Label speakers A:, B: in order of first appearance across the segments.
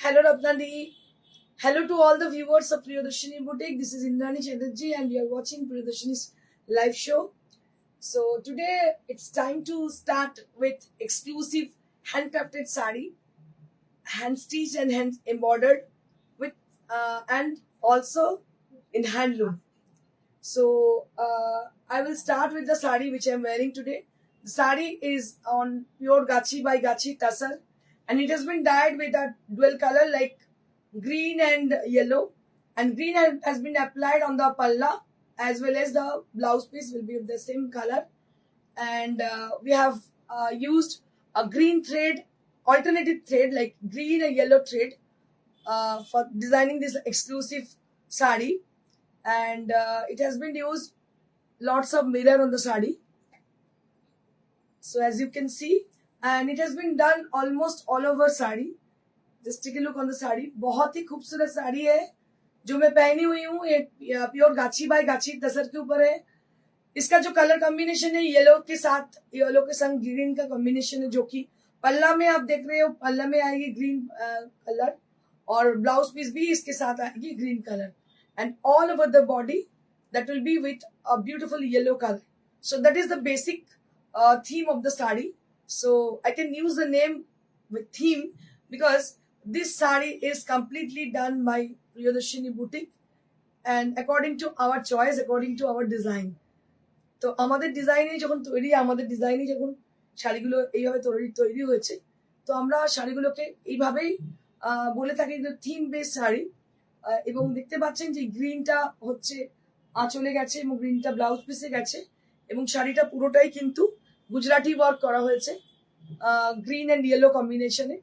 A: Hello Ratnadi. Hello to all the viewers of Priyadarshini Boutique. This is Indrani Chatterjee and we are watching Priyadarshini's live show. So today it's time to start with exclusive handcrafted sari, hand stitched and hand embroidered with and also in handloom. So I will start with the sari which I am wearing today. The sari is on pure Gachi by Gachi Tassar and it has been dyed with a dual color like green and yellow, and green has been applied on the palla as well as the blouse piece will be of the same color. And we have used a green thread, alternative thread like green and yellow thread for designing this exclusive sari. And it has been used lots of mirror on the sari, so as you can see, and it has been done almost all over sari. Just take a look on the sari. बहुत ही खूबसूरत साड़ी है जो मैं पहनी हुई हूँ. ये pure गाची बाय गाची तसर के ऊपर है. इसका जो कलर कॉम्बिनेशन है येलो के साथ, येलो के संग ग्रीन का कॉम्बिनेशन है, जो कि पल्ला में आप देख रहे हो. पल्ला में आएगी ग्रीन कलर और ब्लाउज पीस भी इसके साथ आएगी green colour, and all over the body that will be with a beautiful yellow color. So that is the basic theme of the sari. So I can use the name with theme because this sari is completely done by Priyadarshini Boutique and according to our choice, according to our design. তো আমাদের ডিজাইনে যখন তৈরি, আমাদের ডিজাইনে যখন শাড়িগুলো এইভাবে তৈরি হয়েছে, তো আমরা শাড়িগুলোকে এইভাবেই বলে থাকি যে থিম বেস শাড়ি. এবং দেখতে পাচ্ছেন যে গ্রিনটা হচ্ছে আঁচলে গেছে এবং গ্রিনটা ব্লাউজ পিসে গেছে এবং শাড়িটা পুরোটাই কিন্তু গুজরাটি ওয়ার্ক করা হয়েছে গ্রিন অ্যান্ড ইয়েলো কম্বিনেশনে.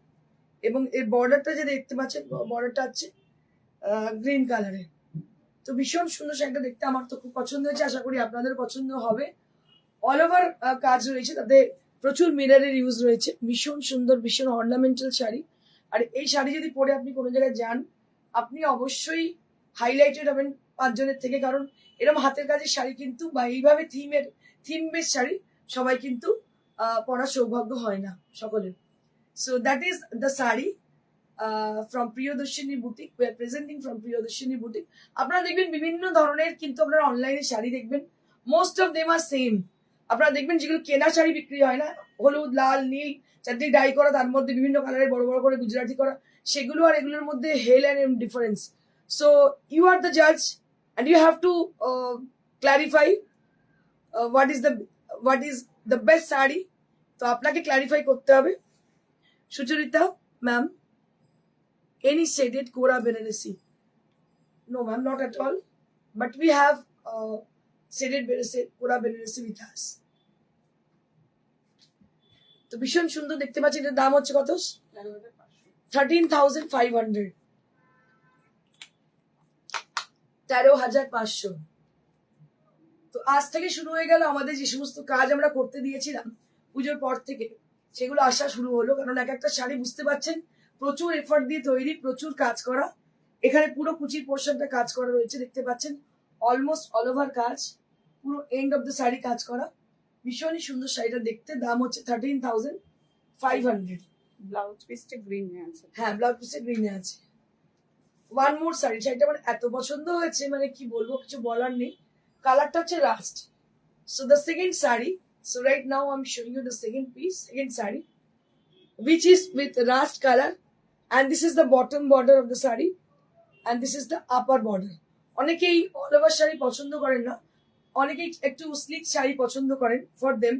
A: এবং এর বর্ডারটা যে দেখতে পাচ্ছেন, বর্ডারটা হচ্ছে গ্রিন কালারের. তো ভীষণ সুন্দর শাড়িটা দেখতে আমার তো খুব পছন্দ হয়েছে, আশা করি আপনাদের পছন্দ হবে. অল ওভার কাজ রয়েছে, তাতে প্রচুর মিররের ইউজ রয়েছে. ভীষণ সুন্দর, ভীষণ অর্নামেন্টাল শাড়ি. আর এই শাড়ি যদি পরে আপনি কোনো জায়গায় যান, আপনি অবশ্যই হাইলাইটেড হবেন পাঁচজনের থেকে, কারণ এরকম হাতের কাজের শাড়ি কিন্তু বা এইভাবে থিম বেস শাড়ি সবাই কিন্তু পরার সৌভাগ্য হয় না সকলের. So that is the sari from Priyadarshini Boutique. We are presenting from Priyadarshini Boutique. আপনারা দেখবেন বিভিন্ন ধরনের কিন্তু আপনারা অনলাইনে শাড়ি দেখবেন, most of them are same. আপনারা দেখবেন যেগুলো কেনা শাড়ি বিক্রি হয় না, হলুদ লাল নীল চারদিকে ডাই করা, তার মধ্যে বিভিন্ন কালারের বড় বড় করে গুজরাটি করা, সেগুলো আর এগুলোর মধ্যে hell and difference. So you are the জাজ and you have to clarify what is the best sari. তো আপনাকে ক্লারিফাই করতে হবে. Sucharita, ma'am, any shaded Kora Benaressi? No, ma'am, not at all. But we have shaded Kora Benaressi with us. তো ভীষণ সুন্দর দেখতে পাচ্ছি. এটার দাম হচ্ছে কত? 13,500. 13,500. তো আজ থেকে শুরু হয়ে গেল আমাদের যে সমস্ত কাজ আমরা করতে দিয়েছিলাম পুজোর পর থেকে, সেগুলো আসা শুরু হলো. কারণ এক একটা শাড়ি বুঝতে পারছেন প্রচুর এফর্ট দিয়ে তৈরি, প্রচুর কাজ করা. এখানে পুরো কুচির পোর্শনটা কাজ করা রয়েছে, দেখতে পাচ্ছেন অলমোস্ট অল ওভার কাজ, পুরো এন্ড অফ দ্য শাড়ি কাজ করা. ভীষণই সুন্দর শাড়িটা দেখতে. দাম হচ্ছে 13,500.
B: ব্লাউজ পিসটা গ্রিন আছে.
A: হ্যাঁ, ব্লাউজ পিসটা গ্রিনে আছে. ওয়ান মোর শাড়ি, শাড়িটা আমার এত পছন্দ হয়েছে, মানে কি বলবো, কিছু বলার নেই. কালারটা হচ্ছে rust. So the second sari. So right now I'm showing you the second piece, second sari, which is with rust color, and this is the bottom border of the sari, and this is the upper border. অনেকেই all over sari পছন্দ করেন না, অনেকেই একটু slick sari পছন্দ করেন. For them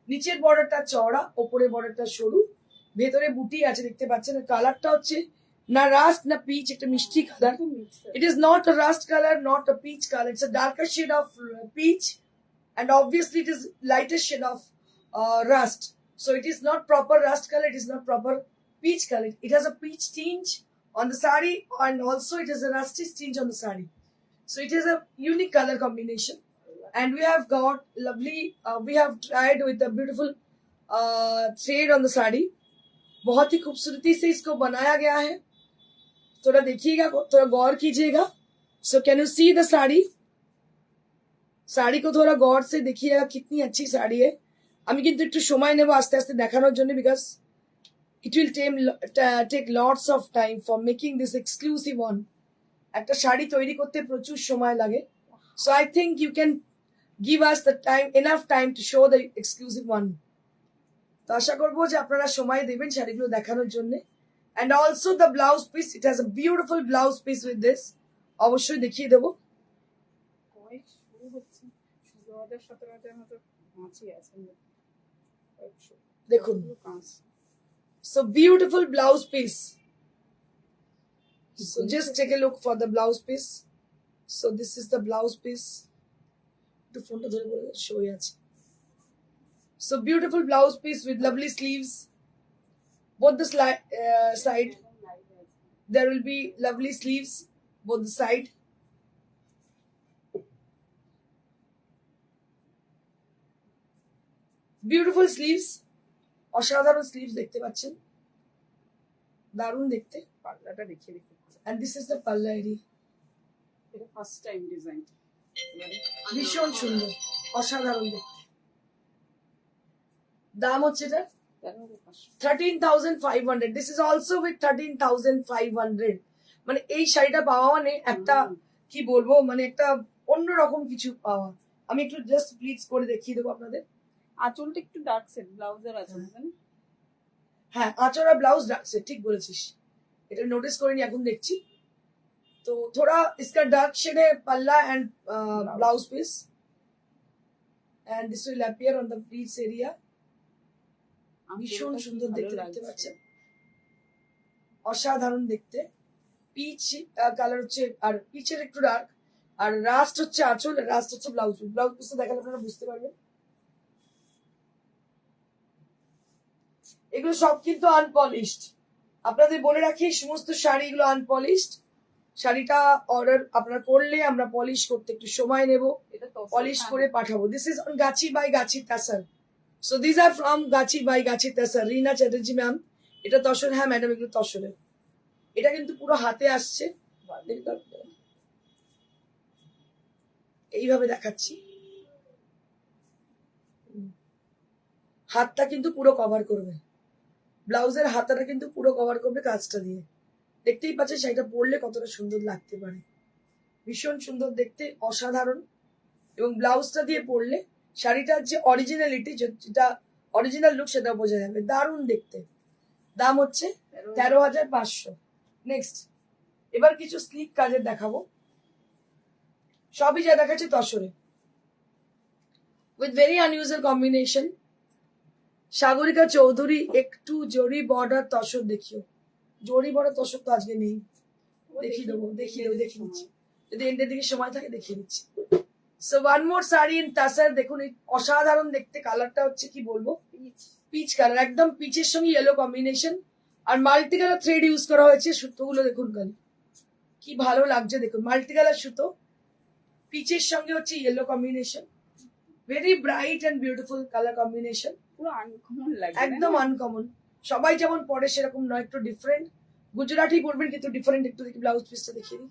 A: নিচের বর্ডারটা চওড়া, ওপরের বর্ডারটা সরু, ভেতরে বুটি আছে দেখতে পাচ্ছেন. কালারটা হচ্ছে না রাস্ট না পিচ, একটা মিষ্টি colour. It is not a rust color, not a peach color. It's a darker shade of peach. And obviously it is lighter shade of rust. So it is not proper rust color, it is not proper peach color. It has a peach tinge on the sari and also it has a rusty tinge on the sari. So it is a unique color combination. And we have got lovely, we have tried with a beautiful thread on the sari. बहुत ही खूबसूरती से इसको बनाया गया है. थोड़ा देखिएगा, थोड़ा गौर कीजिएगा. So can you see the sari? Sari को थोड़ा गौर से देखिएगा, कितनी अच्छी শাড়ি है. আমি কিন্তু একটু সময় নেব আস্তে আস্তে দেখানোর জন্য, because it will take lots of time for making this exclusive one. একটা শাড়ি তৈরি করতে প্রচুর সময় লাগে. So I think you can give us the time, enough time to show the exclusive one. তো আশা করবো যে আপনারা সময় দেবেন শাড়িগুলো দেখানোর জন্য. And also the blouse piece, it has a beautiful blouse piece with this. অবশ্যই দেখিয়ে দেবো.
B: কয়েক শুরু হচ্ছে 16,000-17,000 মতো মাছই আছে কয়েকশো
A: দেখুন.
B: কাঁচ
A: So beautiful blouse piece. So just take a look for the blouse piece. So this is the blouse piece. The front of the show you. So beautiful blouse piece with lovely sleeves. Both the side. There will be lovely sleeves both the side. Beautiful sleeves. অসাধারণ sleeves দেখতে পাচ্ছেন, দারুণ দেখতে.
B: পাল্লাটা দেখিয়ে দিতে
A: and this is the পাল্লা এরি.
B: এটা ফার্স্ট টাইম ডিজাইন,
A: ভীষণ সুন্দর, অসাধারণ দেখতে. দাম হচ্ছে এটা 13,500. This is also with 13,500. মানে এই শাড়িটা পাওয়া মানে একটা কি বলবো, মানে একটা অন্যরকম কিছু পাওয়া. আমি একটু জাস্ট প্লিজ করে দেখিয়ে দেবো আপনাদের.
B: আঁচলটা একটু ডার্ক সেট, ব্লাউজের আঁচল জানেন?
A: হ্যাঁ, আঁচল আর ব্লাউজ ডার্ক সেট, ঠিক বলেছিস. এটা নোটিস করিনি, এখন দেখছি. তো থোড়া इसका ডার্ক শেডে পাল্লা and blouse piece, and this will appear on the pleats area. ভীষণ সুন্দর দেখতে, দেখতে পাচ্ছেন, অসাধারণ দেখতে. পিচ কালার হচ্ছে, আর পিচের একটু ডার্ক, আর রাস্ট হচ্ছে আঁচল, রাস্ট হচ্ছে ব্লাউজ পিস. ব্লাউজ পিসটা দেখালে আপনারা বুঝতে পারবেন. এগুলো সব কিন্তু আনপলিশড. আপনাদের বলে রাখি, সমস্ত শাড়িগুলো আনপলিশড. শাড়িটা অর্ডার আপনারা করলে আমরা পলিশ করতে একটু সময় নেব, পলিশ করে পাঠাবো. This is on gachhi by gachhi তাসার. So this are from Gachhi by gachhi তাসার, Rina Chatterjee ma'am. এটা তসর. হ্যাঁ ম্যাডাম, এগুলো তসরের. এটা কিন্তু পুরো হাতে আসছে, এইভাবে দেখাচ্ছি. হাতটা কিন্তু পুরো কভার করবে, ব্লাউজের হাতাটা কিন্তু পুরো কভার করবে কাজটা দিয়ে. দেখতেই পাচ্ছেন শাড়িটা পরলে কতটা সুন্দর লাগতে পারে. ভীষণ সুন্দর দেখতে, অসাধারণ. এবং ব্লাউজটা দিয়ে পরলে শাড়িটার যে অরিজিনালিটি, যেটা অরিজিনাল লুক, সেটা বোঝা যাবে. দারুণ দেখতে. দাম হচ্ছে 13,500. নেক্সট, এবার কিছু স্লিক কাজের দেখাবো. সবই যা দেখাচ্ছে তসরে, with very unusual combination. Sagarika Chowdhury, একটু জরি বর্ডার তসর দেখিও. জরি বর্ডার তসর তো আজকে নেই, দেখিয়ে দেবো, দেখিয়ে নিচ্ছি. যদি এন্ডের দিকে সময় থাকে দেখিয়ে দিচ্ছি. So one more sari in tussar. দেখুন, এই অসাধারণ দেখতে. কালারটা হচ্ছে কি বলবো, পিচ কালার, একদম পিচের সঙ্গে ইয়েলো কম্বিনেশন. আর মাল্টি কালার থ্রেড ইউজ করা হয়েছে. সুতোগুলো দেখুন খালি কি ভালো লাগছে. দেখুন, মাল্টি কালার সুতো, পিচের সঙ্গে হচ্ছে yellow combination. Very bright and beautiful colour combination.
B: পুরো আনকমন লাগে,
A: একদম আনকমন. সবাই যেমন পরে সেরকম নয়, একটু ডিফারেন্ট. গুজরাটি পরবেন কিন্তু ডিফারেন্ট একটু. দেখি ব্লাউজ পিসটা দেখিয়ে দিই.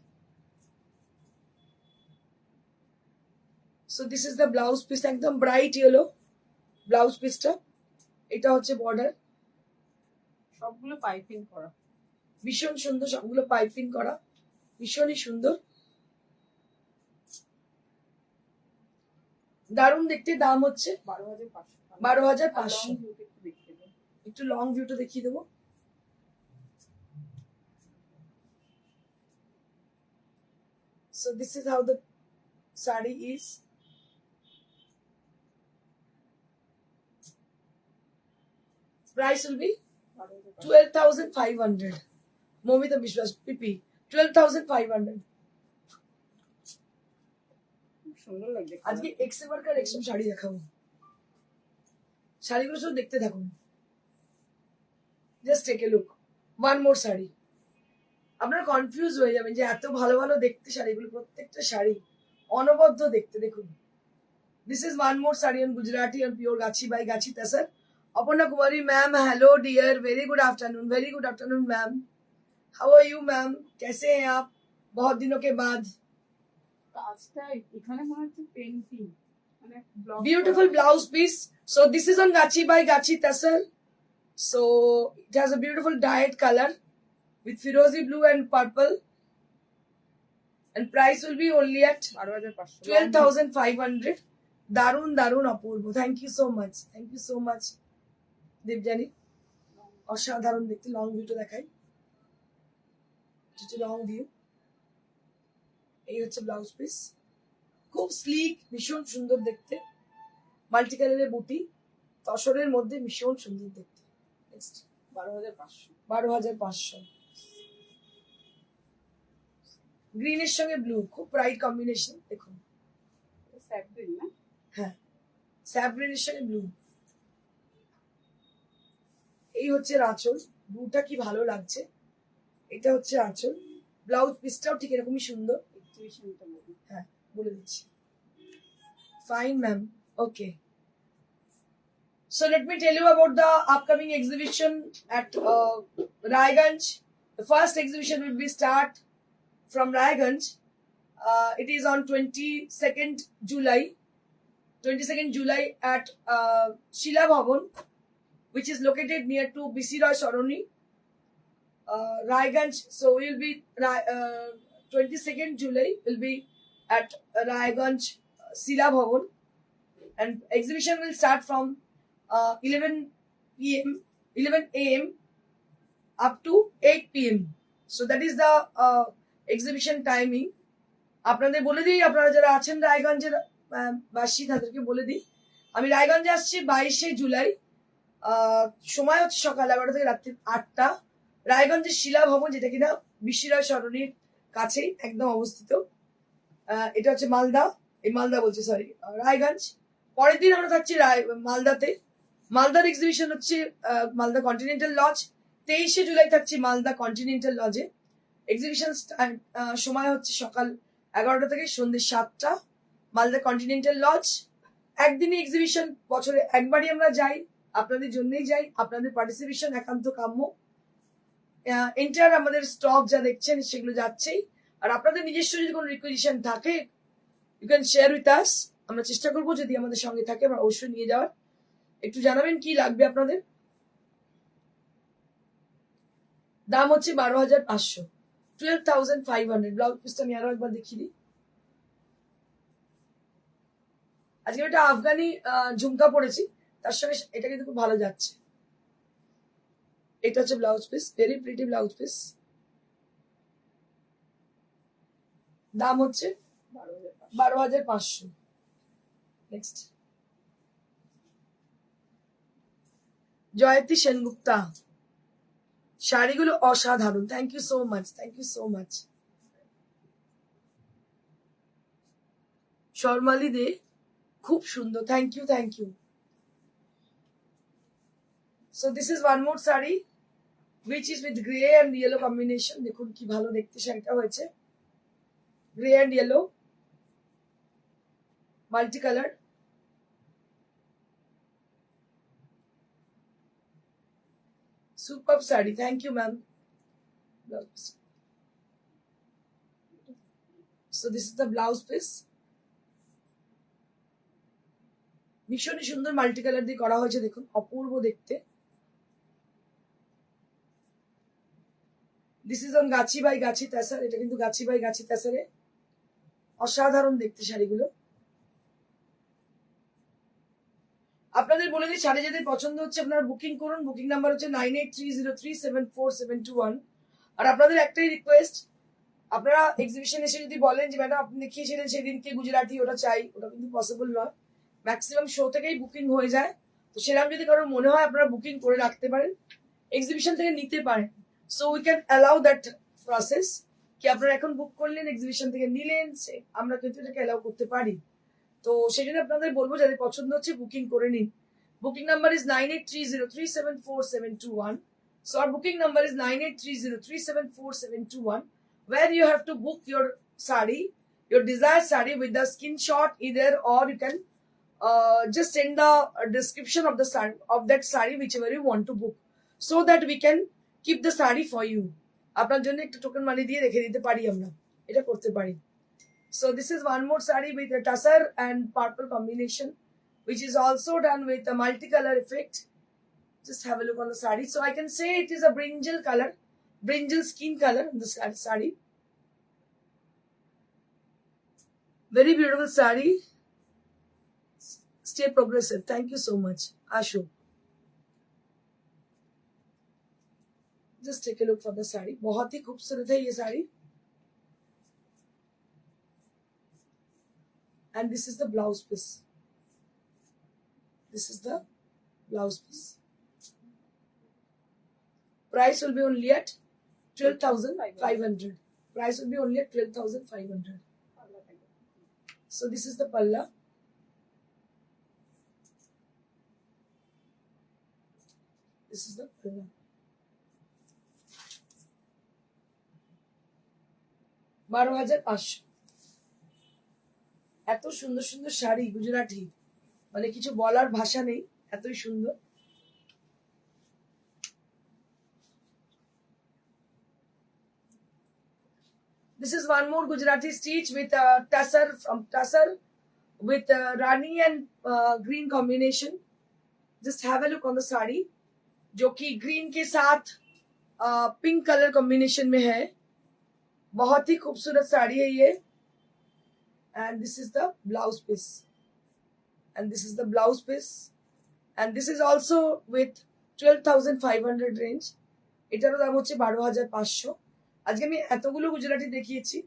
A: So this is the blouse piece, একদম ব্রাইট ইয়েলো ব্লাউজ পিসটা. এটা হচ্ছে বর্ডার,
B: সবগুলো পাইপিং করা,
A: ভীষণ সুন্দর. সবগুলো পাইপিং করা, ভীষণই সুন্দর, দারুণ দেখতে. দাম হচ্ছে 12,500. একটু লং ভিউটা দেখিয়ে দেবো. So this is how the sari is. Price will be 12,500. Momita Bishwas, PP, 12,500.
B: সুন্দর লাগে.
A: আজকে এক্সে ওয়ার্কার এক্সট্রিম শাড়ি দেখাবো. শাড়িগুলো শুধু দেখতে থাকুন. Just take a look. One more sari. আপনারা কনফিউজ হয়ে যাবেন যে এত ভালো ভালো দেখতে শাড়িগুলো, প্রত্যেকটা শাড়ি অনবদ্য দেখতে. দেখুন, this is one more sari on Gujarati on pure gachhi by gachhi tussar. Aparna Kumari ma'am, hello dear, very good afternoon ma'am. How are you ma'am, कैसे हैं आप बहुत दिनों के बाद.
B: কাজটা এখানে মনে হচ্ছে পেইন্টিং, মানে
A: beautiful blouse piece. So this is on gachi by gachi tassar. So it has a beautiful dyed color with firozi blue and purple, and price will be only at 12,500. দারুন দারুন অপূর্ব। Thank you so much, thank you so much Debjani. অসাধারণ দেখতে। Long ভিউটা দেখাই, long view. এই হচ্ছে blouse piece, খুব স্লিক, ভীষণ সুন্দর দেখতে, মাল্টি কালারের বুটি, তসরের মধ্যে ভীষণ সুন্দর দেখতে। 12,500। গ্রিনের সঙ্গে ব্লু, খুব ব্রাইট কম্বিনেশন। দেখুন, হ্যাঁ, স্যাপ গ্রিনের সঙ্গে ব্লু। এই হচ্ছে আঁচল, ব্লুটা কি ভালো লাগছে। এটা হচ্ছে আঁচল, ব্লাউজ পিসটাও ঠিক এরকমই সুন্দর। হ্যাঁ, বলে দিচ্ছি। Fine ma'am, okay. So let me tell you about the upcoming exhibition at Raiganj. The first exhibition will be start from Raiganj. It is on 22nd July. 22nd July at Shila Bhavan, which is located near to BC Roy Saroni, Raiganj. So we will be 22nd July will be at Raiganj Shila Bhavan, and exhibition will start from 11 a.m. up to 8 p.m. So that is the exhibition timing. আপনাদের বলে দিই, আপনারা যারা আছেন রায়গঞ্জের বাসী তাদেরকে বলে দিই, আমি রায়গঞ্জে আসছি 22শে জুলাই। সময় হচ্ছে সকাল 11টা থেকে রাত্রি 8টা। রায়গঞ্জের শিলা ভবন, যেটা কিনা বিশ্বরায় সরণির কাছেই একদম অবস্থিত। এটা হচ্ছে মালদা, এই মালদা বলছি, সরি, রায়গঞ্জ। পরের দিন আমরা থাকছি মালদাতে। মালদার এক্সিবিশন হচ্ছে মালদা কন্টিনেন্টাল লজ। 23শে জুলাই থাকছি মালদা কন্টিনেন্টাল লজে। এক্সিবিশন সময় হচ্ছে সকাল 11টা থেকে সন্ধ্যে 7টা, মালদা কন্টিনেন্টাল লজ। একদিনই এক্সিবিশন, বছরে একবারই আমরা যাই, আপনাদের জন্যই যাই, আপনাদের পার্টিসিপেশন একান্ত কাম্য। এন্টার আমাদের স্টক যা দেখছেন সেগুলো যাচ্ছেই। আর আপনাদের নিজস্ব যদি কোনো রিকোয়েশন থাকে, you can share with us. আমরা চেষ্টা করবো যদি আমাদের সঙ্গে থাকে আমরা অবশ্যই নিয়ে যাওয়ার। একটু জানাবেন কি লাগবে আপনাদের। দাম হচ্ছে 12,500, 12,500। ব্লাউজ পিসটা আমি আরো একবার দেখিয়ে দিই। আজকে একটা আফগানি ঝুমকা পরেছি, তার সঙ্গে এটা কিন্তু খুব ভালো যাচ্ছে। এটা হচ্ছে blouse piece, very pretty blouse piece. দাম হচ্ছে 12,500। নেক্সট, জয়তী সেনগুপ্তা। শাড়িগুলো অসাধারণ। Thank you so much, thank you so much. Sharmili Dey, খুব সুন্দর। Thank you, thank you. So this is one more saree which is with grey and yellow combination. দেখুন কি ভালো দেখতে শাড়িটা হয়েছে, grey and yellow multi colored। Superb saree, thank you ma'am। So this is the blouse piece, ভীষণই সুন্দর multi colour দিয়ে করা হয়েছে, দেখুন অপূর্ব দেখতে। This is on gachhi by gachhi তাসার। এটা কিন্তু গাছি বাই গাছি তাসারে, অসাধারণ দেখতে শাড়িগুলো। আপনাদের বলে দিই, শাড়ি যাদের পছন্দ হচ্ছে আপনারা বুকিং করুন। বুকিং নাম্বার হচ্ছে 9830374721। আর আপনাদের একটাই রিকোয়েস্ট, আপনারা এক্সিবিশন এসে যদি বলেন যে ম্যাডাম আপনি দেখিয়েছিলেন সেদিনকে গুজরাটি, ওটা চাই, ওটা কিন্তু পসিবল নয়। ম্যাক্সিমাম শো থেকেই বুকিং হয়ে যায়। তো সেরকম যদি কারোর মনে হয় আপনারা বুকিং করে রাখতে পারেন, এক্সিবিশন থেকে নিতে পারেন। So we can allow that process, কি আপনারা এখন বুক করলেন, এক্সিবিশন থেকে নিলেন, আমরা কিন্তু এটাকে অ্যালাউ করতে পারি। তো সেই জন্য আপনাদের বলবো যাদের পছন্দ হচ্ছে বুকিং করে নিন। Booking number is 9830374721। So our booking number is 9830374721, where you have to book your sari, your desired sari with the screenshot either, or you can just send the description of the sari, of that sari whichever you want to book, so that we can keep the sari for you. আপনার জন্য একটা token মানি দিয়ে রেখে দিতে পারি, আমরা এটা করতে পারি। So this is one more sari with a tussar and purple combination, which is also done with a multicolor effect. Just have a look on the sari. So I can say it is a brinjal color, brinjal skin color in the sari. Very beautiful sari. Stay progressive. Thank you so much, Ashu. Just take a look for the sari. बहुत ही खूबसूरत है ये sari. And this is the blouse piece. This is the blouse piece. Price will be only at 12,500. Price will be only at 12,500. So this is the palla. This is the palla. বারো হাজার পাঁচশো এত সুন্দর সুন্দর শাড়ি গুজরাটি মানে কিছু বলার ভাষা নেই এতই সুন্দর This is one more Gujarati stitch with tassar from tassar with rani and green combination. Just have a look on the sari जो कि green के साथ pink color combination में है बहुत ही खूबसूरत साड़ी है ये and this is the blouse piece and this is the blouse piece and this is also with 12,500 range এটারও দাম হচ্ছে 12,500 আজকে আমি এতগুলো গুজরাটি দেখিয়েছি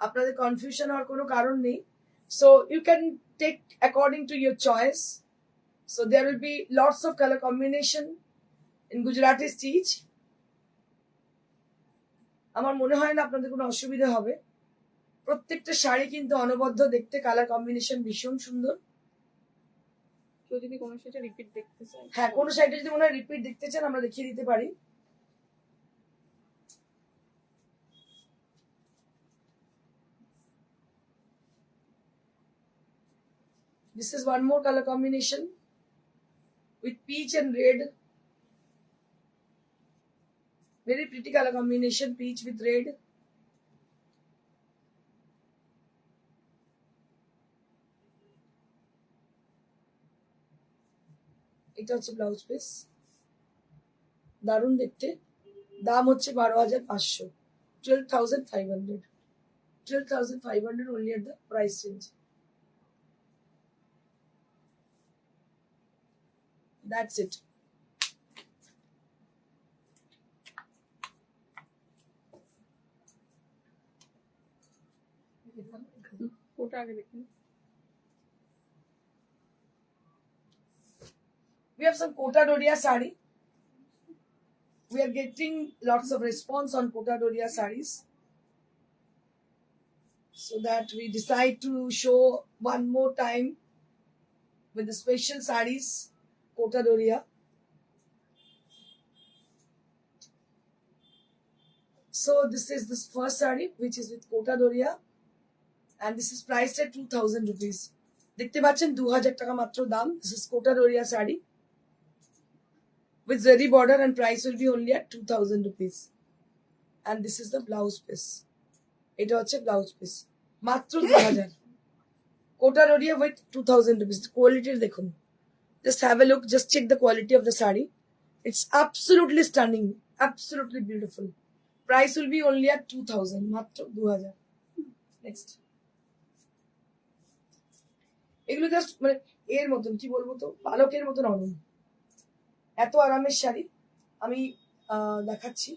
A: আপনাদের কনফিউশন হওয়ার কোনো কারণ নেই so you can take according to your choice so there will be lots of color combination in Gujarati stitch আমার মনে হয় না আপনাদের কোনো অসুবিধা হবে প্রত্যেকটা শাড়ি কিন্তু অনবদ্য দেখতে কালার কম্বিনেশন ভীষণ সুন্দর
B: কেউ যদি কোনো সেটা রিপিট দেখতে চায়
A: হ্যাঁ কোনো শাড়িটা যদি মনে হয় রিপিট দেখতে চান আমরা দেখিয়ে দিতে পারি This is one more color combination with peach and red. Very pretty color combination, peach with red. এটা হচ্ছে ব্লাউজ পিস দারুণ দেখতে দাম হচ্ছে 12,500 12,500 12,500 only at the price range that's it
B: ওটা আগে দেখুন
A: We have some Kota Doria sari. We are getting lots of response on Kota Doria saris. So that we decide to show one more time with the special saris, Kota Doria. So this is this first sari which is with Kota Doria and this is priced at 2,000 rupees. দেখতে পাচ্ছেন 2,000 টাকা মাত্র দাম. This is Kota Doria sari. With zari border and price will be only at 2,000 rupees. And this is the blouse piece. এটা হচ্ছে blouse piece মাত্র 2,000 Kota Doria with 2,000 rupees. Quality দেখুন. Just have a look. Just check the quality of the sari. It's absolutely stunning. Absolutely beautiful. Price will be only at 2,000. মাত্র 2,000. Next. এগুলো just মানে এর মতন কি বলবো তো পালকের মতন নরম এত আরামের শাড়ি আমি দেখাচ্ছি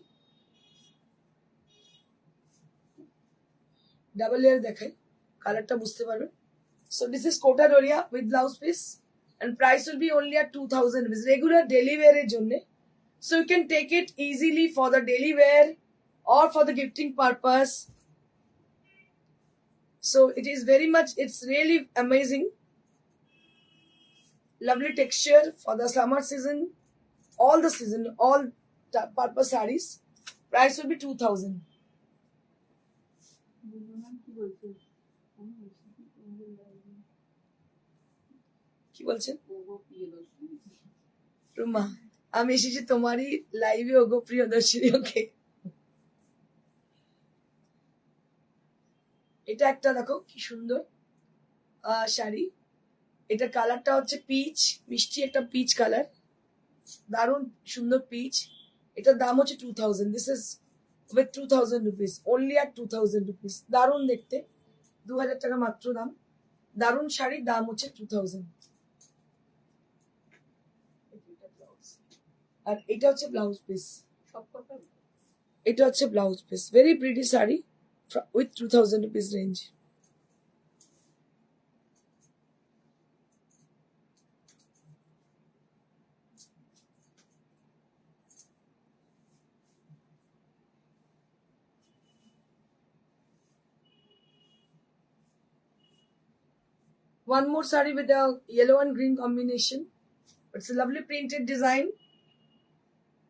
A: ডাবল লেয়ার দেখাই কালারটা বুঝতে পারবেন so this is Kota Doria with blouse piece and price will be only at 2,000 rupees regular daily wear এর জন্য so you can take it easily for the daily wear or for the gifting purpose so it is very much it's really amazing lovely texture for the summer season all the season all purpose sarees price will be 2,000 কি বলছেন রুমা আমি এসেছি তোমারই লাইভে ওগো প্রিয়দর্শিনী ওকে এটা একটা দেখো কি সুন্দর শাড়ি এটা কালারটা হচ্ছে পিচ মিষ্টি একটা পিচ কালার দারুণ সুন্দর পিচ। এটার দাম হচ্ছে 2000। This is with 2000 rupees, only at 2000 rupees. দারুণ দেখতে, 2000 টাকা মাত্র দাম। দারুণ শাড়ির দাম হচ্ছে 2000। আর এটা হচ্ছে ব্লাউজ পিস। এটা হচ্ছে blouse piece, very pretty sari with 2000 rupees range. One more saree with a yellow and green combination. It's a lovely printed design.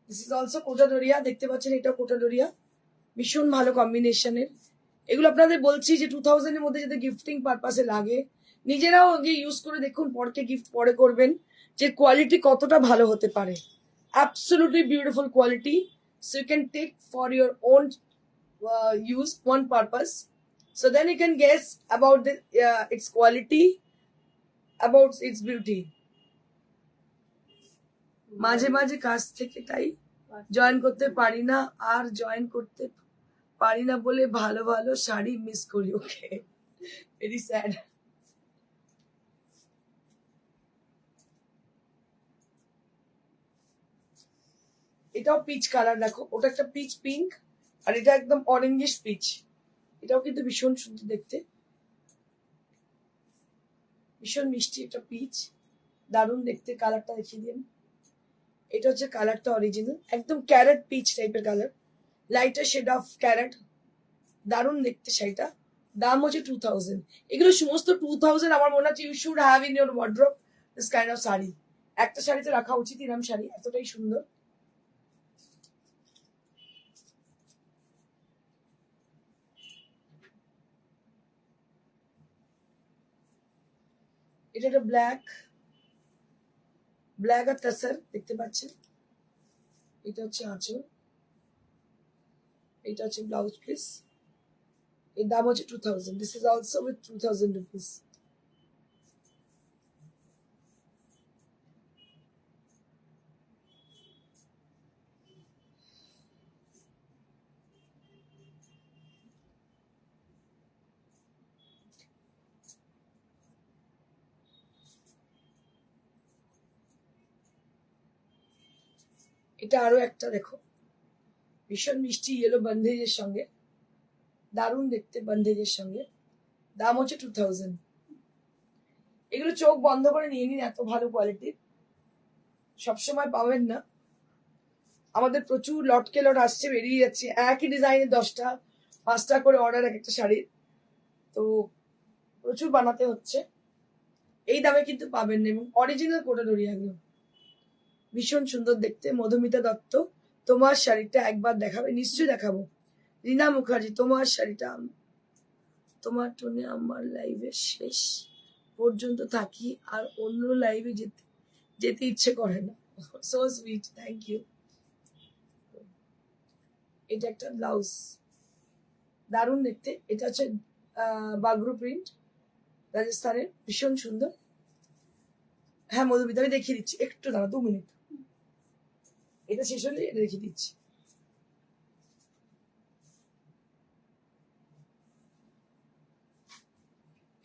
A: This is also Kota Doria, দেখতে পাচ্ছেন এটা কোটা ডোরিয়া, ভীষণ ভালো কম্বিনেশনের। এগুলো আপনাদের বলছি যে 2000 এর মধ্যে যদি গিফটিং পারপাসে লাগে, নিজেরাও আগে ইউজ করে দেখুন, পরকে গিফট পরে করবেন, যে কোয়ালিটি কতটা ভালো হতে পারে। Absolutely beautiful quality, so you can take for your own use, one purpose, so then you can guess about the its quality, about its beauty. মাঝে মাঝে কাজ থেকে তাই জয়েন করতে পারি না, আর জয়েন করতে পারি না বলে ভালো ভালো শাড়ি মিস করি। ওকে, ভেরি স্যাড। এটাও পিচ কালার, দেখো ওটা একটা পিচ পিঙ্ক, আর এটা একদম অরেঞ্জিশ পিচ। এটাও কিন্তু ভীষণ সুন্দর দেখতে, ভীষণ মিষ্টি একটা পিচ, দারুণ দেখতে। কালারটা দেখিয়ে দিন, এটা হচ্ছে কালারটা অরিজিনাল, একদম ক্যারেট পিচ টাইপের colour, lighter shade of carrot, দারুণ দেখতে শাড়িটা। দাম হচ্ছে 2000। এগুলো সমস্ত 2000। আমার মনে হচ্ছে you should have in your wardrobe this kind of sari. একটা শাড়িতে রাখা উচিত এরকম শাড়ি, এতটাই সুন্দর। এটা একটা ব্ল্যাক আর তাসার, দেখতে পাচ্ছেন। এটা হচ্ছে আঁচল, এটা হচ্ছে ব্লাউজ পিস। এর দাম হচ্ছে 2000। This is also with 2000 rupees. এটা আরো একটা দেখো, ভীষণ মিষ্টি ইয়েলো বন্ধেজের সঙ্গে, দারুণ দেখতে বন্ধেজের সঙ্গে। দাম হচ্ছে 2000। এগুলো চোখ বন্ধ করে নিয়ে নিন, এত ভালো কোয়ালিটির সবসময় পাবেন না। আমাদের প্রচুর লটকে লট আসছে, বেরিয়ে যাচ্ছে একই ডিজাইনের 10টা 5টা করে অর্ডার এক একটা শাড়ির, তো প্রচুর বানাতে হচ্ছে। এই দামে কিন্তু পাবেন না, এবং অরিজিনাল কোটা ডোরিয়াগুলো ভীষণ সুন্দর দেখতে। মধুমিতা দত্ত, তোমার শাড়িটা একবার দেখাবে? নিশ্চয়ই দেখাবো। রীনা মুখার্জি, তোমার শাড়িটা, তোমার টোনে আমার লাইভের শেষ পর্যন্ত থাকি, আর অন্য লাইভে যেতে যেতে ইচ্ছে করে না। So sweet, thank you. এটা একটা ব্লাউজ, দারুণ দেখতে। এটা হচ্ছে বাগরু প্রিন্ট, রাজস্থানের, ভীষণ সুন্দর। হ্যাঁ মধুমিতা, আমি দেখিয়ে দিচ্ছি, একটু দাঁড়া 2 মিনিট, এটা শেষ হলে এটা দেখিয়ে দিচ্ছি।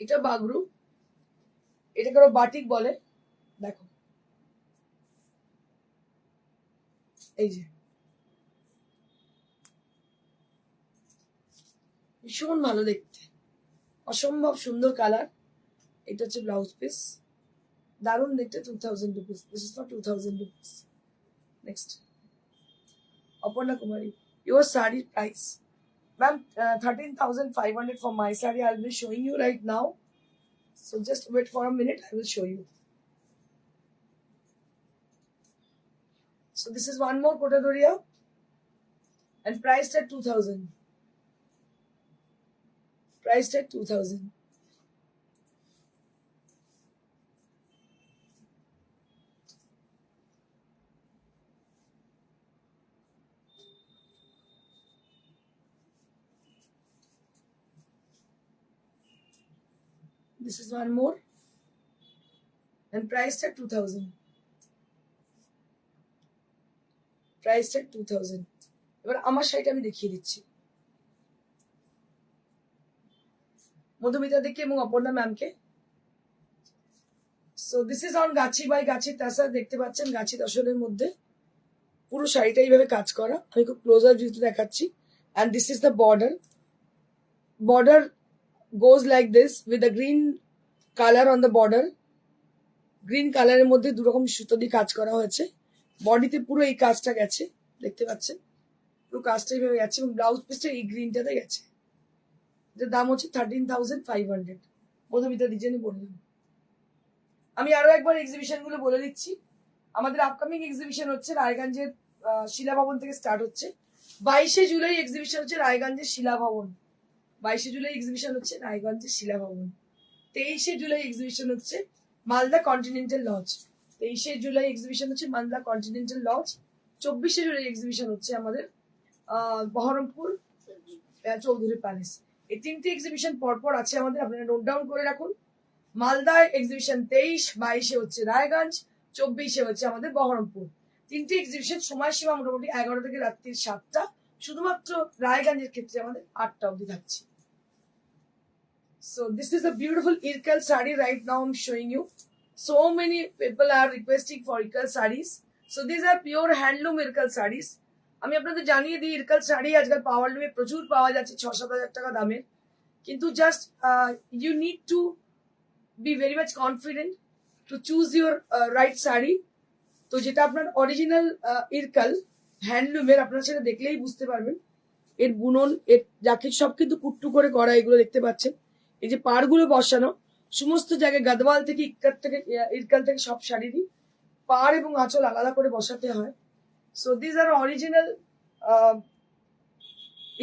A: এটা বাগরু, এটা কারো বাটিক বলে, দেখো এই যে, ভীষণ ভালো দেখতে, অসম্ভব সুন্দর কালার। এটা হচ্ছে ব্লাউজ পিস, দারুণ দেখতে। 2000 rupees, this is for 2000 rupees. Next, Aparna Kumari, your saree price, ma'am, 13,500 for my saree. I'll be showing you right now, so just wait for a minute, I will show you. So this is one more Kota Doriya and priced at 2000. Priced at 2000. This is one more and priced at 2000. Price tag 2000। এবার আমার শাড়িটা আমি দেখিয়ে দিচ্ছি। মধুমিতা দিকে এবং অপর্ণা ম্যামকে। So this is on gachhi by gachhi tussar, দেখতে পাচ্ছেন গাছি তসরের মধ্যে পুরো শাড়িটা এইভাবে কাজ করা। আমি খুব ক্লোজার ভিউতে দেখাচ্ছি। And this is the border. Border goes like this with a green color on the border. Green কালারের মধ্যে দুরকম সুতো দিয়ে কাজ করা হয়েছে। বডিতে পুরো এই কাজটা গেছে, দেখতে পাচ্ছেন পুরো কাজটা এইভাবে গেছে এবং ব্লাউজ পিসটা এই গ্রিনটাতে গেছে। এটার দাম হচ্ছে 13,500। মধুমিতা ডিজাইনে বললাম। আমি আরো একবার এক্সিবিশন গুলো বলে দিচ্ছি। আমাদের আপকামিং এক্সিবিশন হচ্ছে রায়গঞ্জের শিলা ভবন থেকে স্টার্ট হচ্ছে। 22শে জুলাই এক্সিবিশন হচ্ছে রায়গঞ্জের শিলা ভবন। 22শে জুলাই এক্সিবিশন হচ্ছে রায়গঞ্জের শিলা ভবন। 23শে জুলাই এক্সিবিশন হচ্ছে মালদা কন্টিনেন্টাল লজ। 23শে জুলাই এক্সিবিশন হচ্ছে মালদা কন্টিনেন্টাল লজ। 24শে জুলাই এক্সিবিশন হচ্ছে আমাদের বহরমপুর চৌধুরী প্যালেস। এই তিনটি এক্সিবিশন পরপর আছে আমাদের, আপনারা নোট ডাউন করে রাখুন। মালদায় এক্সিবিশন 23, 22শে হচ্ছে রায়গঞ্জ, 24শে হচ্ছে আমাদের বহরমপুর। তিনটি এক্সিবিশন সময়সীমা মোটামুটি 11 থেকে রাত্রি 7টা। শুধুমাত্র রায়গঞ্জের ক্ষেত্রে আমাদের 8টা অবধি থাকছে। So this is a beautiful Irkal sari right now I'm showing you. So many people are requesting for Irkal sarees. So these are pure handloom Irkal sarees. আমি আপনাদের জানিয়ে দিই ইরকাল শাড়ি আজকাল পাওয়ার লুমে প্রচুর পাওয়া যাচ্ছে 6-7 হাজার টাকা দামের। কিন্তু just you need to be very much confident to choose your right sari. তো যেটা আপনার অরিজিনাল ইরকাল হ্যান্ডলুমের, আপনারা সেটা দেখলেই বুঝতে পারবেন। এর বুনন, এর যাকে সব কিন্তু কুট্টু করে করা, এগুলো দেখতে পাচ্ছেন। এই যে পাড়গুলো বসানো সমস্ত জায়গায় গাদওয়াল থেকে ইরকাল থেকে সব শাড়িরই পাড় এবং আঁচল আলাদা করে বসাতে হয়। So these are original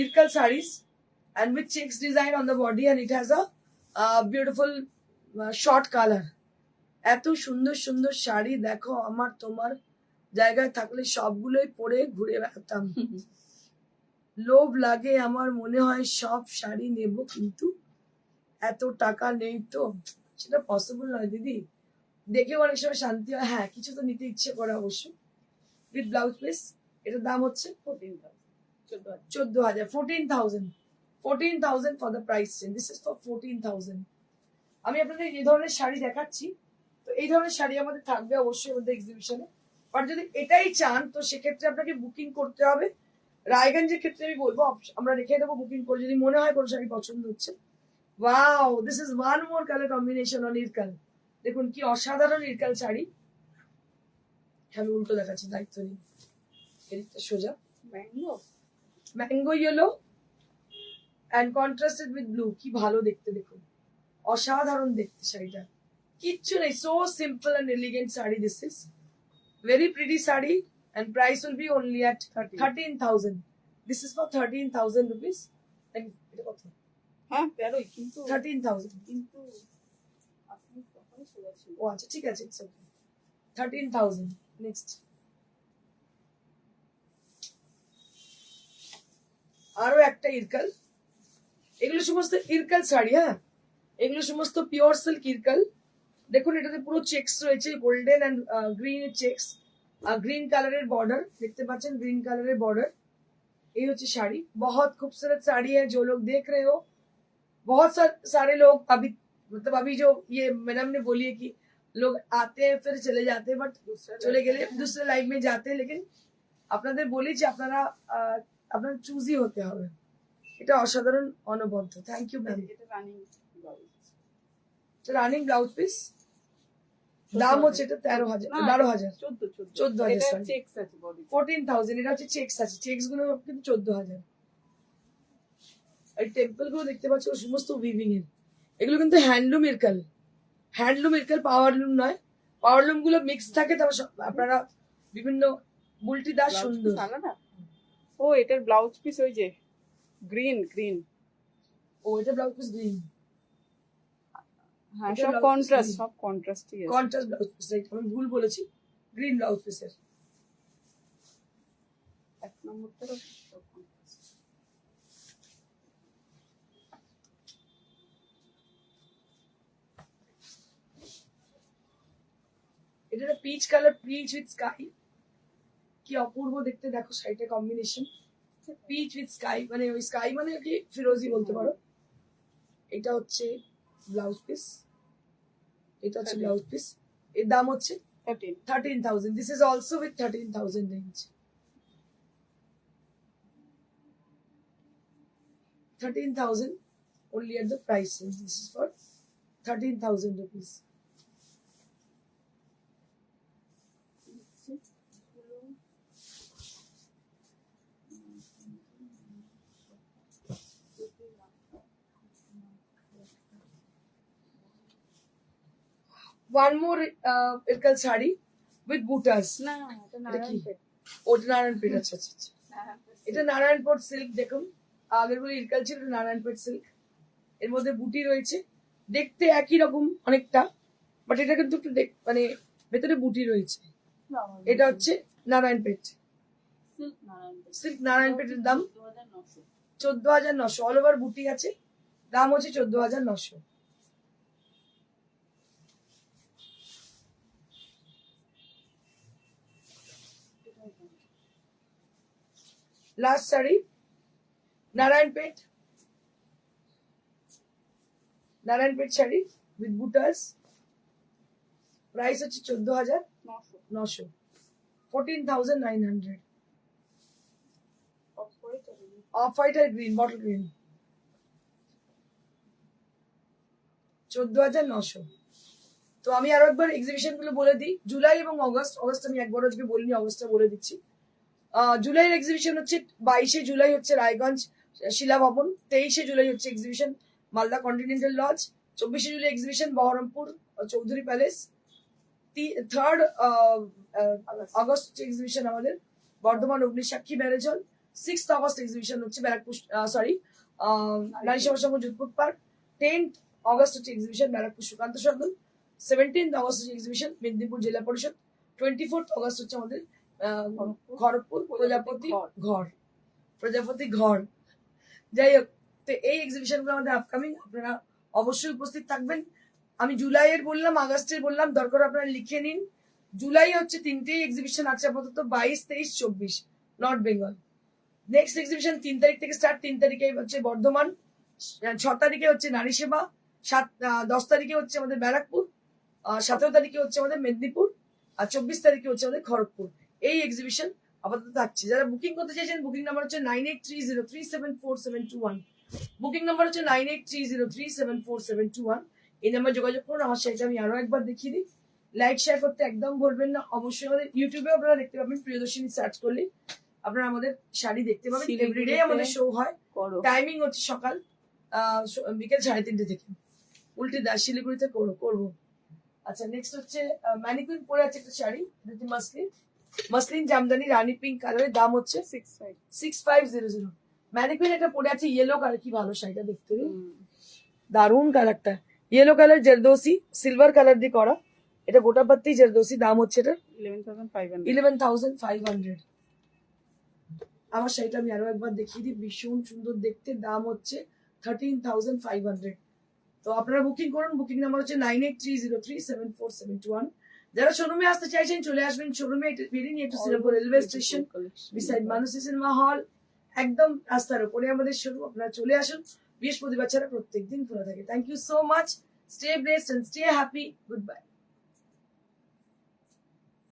A: Ilkal saris and with checks design on the body and it has a beautiful short color. এত সুন্দর সুন্দর শাড়ি দেখো, আমার তোমার জায়গায় থাকলে সবগুলোই পরে ঘুরে বেড়াতাম। লোভ লাগে আমার, মনে হয় সব শাড়ি নেব, কিন্তু এত টাকা নেই তো সেটা পসিবল নয় দিদি। দেখেও অনেক সময় শান্তি হয়, হ্যাঁ কিছু তো নিতে ইচ্ছে করে অবশ্য। উইথ ব্লাউজ পিস এটার দাম হচ্ছে 14,000 14,000 for the price change. This is for 14,000। আমি আপনাদের এই ধরনের শাড়ি দেখাচ্ছি, তো এই ধরনের শাড়ি আমাদের থাকবে অবশ্যই আমাদের এক্সিবিশনে। বাট যদি এটাই চান তো সেক্ষেত্রে আপনাকে বুকিং করতে হবে। রায়গঞ্জের ক্ষেত্রে আমি বলবো আমরা রেখে দেবো বুকিং করে, যদি মনে হয় কোনো শাড়ি পছন্দ হচ্ছে। Wow, this is one more colour combination on Ilkal. দেখুন কি অসাধারণ ইরকাল শাড়ি। আমি উল্টো দেখাচ্ছি, দায়িত্ব নেই। এদিকটা সোজা, mango yellow and contrasted with blue. কি ভালো দেখতে, দেখুন অসাধারণ দেখতে শাড়িটা। কিচ্ছু নেই, so simple and elegant sari. This is very pretty sari and price will be only at 13,000. This is for 13,000 rupees. And এটা কত?
B: হ্যাঁ 13 কিন্তু
A: 13,000
B: কিন্তু আপনি কখনো শুনেছেন?
A: ও আচ্ছা ঠিক আছে, ইটস ওকে। 13,000 নেক্সট। আরো একটা ইরকাল। এগুলো সমস্ত ইরকাল শাড়ি, হ্যাঁ এগুলো সমস্ত পিওর সিল্ক ইরকাল। দেখুন এটাতে পুরো চেকস রয়েছে, golden and green checks, green colour border देखते पाচ্ছেন, ग्रीन कलर बॉर्डर। ये होची साड़ी, बहुत खूबसूरत साड़ी है। जो लोग देख रहे हो, बहुत सारे लोग अभी मतलब अभी जो ये मैडम ने बोली है कि लोग आते हैं फिर चले जाते हैं, बट चले गए दूसरे लाइफ में जाते हैं, लेकिन আপনাদের বলি যে আপনারা আপনারা চুজি হতে হবে। এটা অসাধারণ অনবদ্য। Thank you ma'am.
B: এটা
A: রানিং ব্লাউজ পিস, দাম হচ্ছে এটা 13,000 12,000 14,000
B: চেকস আছে বডি
A: 14,000। এটা হচ্ছে চেকস আছে, চেকস গুলো কিন্তু 14,000। এই টেম্পল গুলো দেখতে পাচ্ছ সমস্ত উইভিং এর, এগুলো কিন্তু হ্যান্ডলুম ইরকাল। হ্যান্ডলুম ইরকাল, পাওয়ার লুম নয়। পাওয়ার লুম গুলো মিক্স থাকে, তারপর আপনারা বিভিন্ন বুলটি দাস সুন্দর।
B: ও এটার ব্লাউজ পিস ওই যে গ্রিন গ্রিন।
A: ও এটা ব্লাউজ পিস গ্রিন,
B: হ্যাঁ সব কন্ট্রাস্টই আছে।
A: কন্ট্রাস্ট ব্লাউজ পিস, রাইট আমি ভুল বলেছি, গ্রিন ব্লাউজ পিসের।
B: এক নম্বরটা
A: এটা peach colour, peach with sky. কি অপূর্ব দেখতে, দেখো শাড়িটার কম্বিনেশন পিচ উইথ স্কাই, মানে ওই স্কাই মানে কি ফিরোজি বলতে পারো। এটা হচ্ছে ব্লাউজ পিস, এটা হচ্ছে ব্লাউজ পিস। এর দাম হচ্ছে 13,000. This is also with 13,000 range. 13,000 only at the price range. This is for 13,000 rupees. One more Irkal sari with butas.
B: না এটা নারায়ণপেট।
A: ওটা নারায়ণপেট, আচ্ছা আচ্ছা আচ্ছা। এটা নারায়ণপেট সিল্ক, দেখুন আগের বলে ইরকাল ছিল, এটা নারায়ণপেট সিল্ক। এর মধ্যে বুটি রয়েছে, দেখতে একই রকম অনেকটা, বাট এটা কিন্তু একটু মানে ভেতরে বুটি রয়েছে। এটা হচ্ছে নারায়ণপেট সিল্ক। নারায়ণপেটের দাম 14,900। অল ওভার বুটি আছে, দাম হচ্ছে 14,900। Last sari Narayanpet sari with butas, price হচ্ছে 14,900, 14,900। অফ হোয়াইট আর গ্রিন, বটল গ্রিন, 14,900। তো আমি আরো একবার এক্সিবিশন গুলো বলে দিই, জুলাই এবং অগস্ট আমি একবার আজকে বলিনি, অগস্টটা বলে দিচ্ছি। জুলাইয়ের এক্সিবিশন হচ্ছে 22শে জুলাই হচ্ছে রায়গঞ্জ শিলা ভবন, 23শে জুলাই হচ্ছে এক্সিবিশন মালদা কন্টিনেন্টাল লজ, 24শে জুলাই exhibition Berhampore Chowdhury palace, 3rd August হচ্ছে এক্সিবিশন আমাদের বর্ধমান অগ্নিসাক্ষী marriage hall, 6th August exhibition হচ্ছে ব্যারাকপুর নারী সভা সংঘ যোধপুর পার্ক, 10th আগস্ট হচ্ছে এক্সিবিশন ব্যারাকপুর সুকান্ত সদন, 17th আগস্ট হচ্ছে এক্সিবিশন মেদিনীপুর জেলা পরিষদ, 24th আগস্ট হচ্ছে আমাদের খড়গপুর প্রজাপতি ঘর। যাই হোক, তো এই এক্সিবিশন গুলো আমাদের আপকামিং, আপনারা অবশ্যই উপস্থিত থাকবেন। আমি জুলাইয়ের বললাম, আগস্টের বললাম, দরকার আপনারা লিখে নিন। জুলাই হচ্ছে 3টেই এক্সিবিশন আছে আপাতত, 22, 23, 24 নর্থ বেঙ্গল। নেক্সট এক্সিবিশন 3 তারিখ থেকে স্টার্ট, 3 তারিখে হচ্ছে বর্ধমান, 6 তারিখে হচ্ছে নারী সেবা, 10 তারিখে হচ্ছে আমাদের ব্যারাকপুর, 17 তারিখে হচ্ছে আমাদের মেদিনীপুর, আর 24 তারিখে হচ্ছে আমাদের খড়গপুর। এই এক্সিবিশন আপাতত থাকছে। যারা বুকিং করতে চাইছেন, বুকিং নাম্বার হচ্ছে 9830374721। বুকিং নাম্বার হচ্ছে 9830374721। এই নাম্বার যোগাযোগ করুন। আমার শাড়িটা আমি আরো একবার দেখিয়ে দিই। লাইক শেয়ার করতে একদম ভুলবেন না। অবশ্যই আমাদের ইউটিউবে আপনারা দেখতে পাবেন, প্রিয়দর্শিনী সার্চ করলে আপনারা আমাদের শাড়ি দেখতে পাবেন। এভরিডে আমাদের শো হয়, টাইমিং হচ্ছে সকাল বিকেল 3:30 থেকে। উল্টে শিলিগুড়িতে করবো। আচ্ছা, নেক্সট হচ্ছে ম্যানিকুইন পরে আছে একটা শাড়ি, মাসলিন জামদানি রানী পিঙ্ক কালারের, দাম হচ্ছে 6500। ম্যানিকুইন একটা পরে আছে ইয়েলো কালার, কি ভালো শাড়িটা দেখতে, দারুন কালারটা, yellow colour zardozi silver colour দিয়ে করা, এটা গোটা পাত্তি জারদোসি, দাম হচ্ছে এটা 11,500। আমার শাড়িটা আমি আরো একবার দেখিয়ে দিই, ভীষণ সুন্দর দেখতে, দাম হচ্ছে 13,500। তো আপনারা বুকিং করুন। বুকিং নাম্বার হচ্ছে 9830374721। যারা শোরুমে আসতে চাইছেন চলে আসবেন শোরুমে, বেরিয়ে নিয়ে একটু শ্রীরামপুর রেলওয়ে স্টেশন বিসাইড মানসী সিনেমা হল, একদম রাস্তার উপরে আমাদের শোরুম। আপনারা চলে আসুন, বৃহস্পতিবার ছাড়া প্রত্যেকদিন খোলা থাকে। Thank you so much, stay blessed and stay happy, good bye.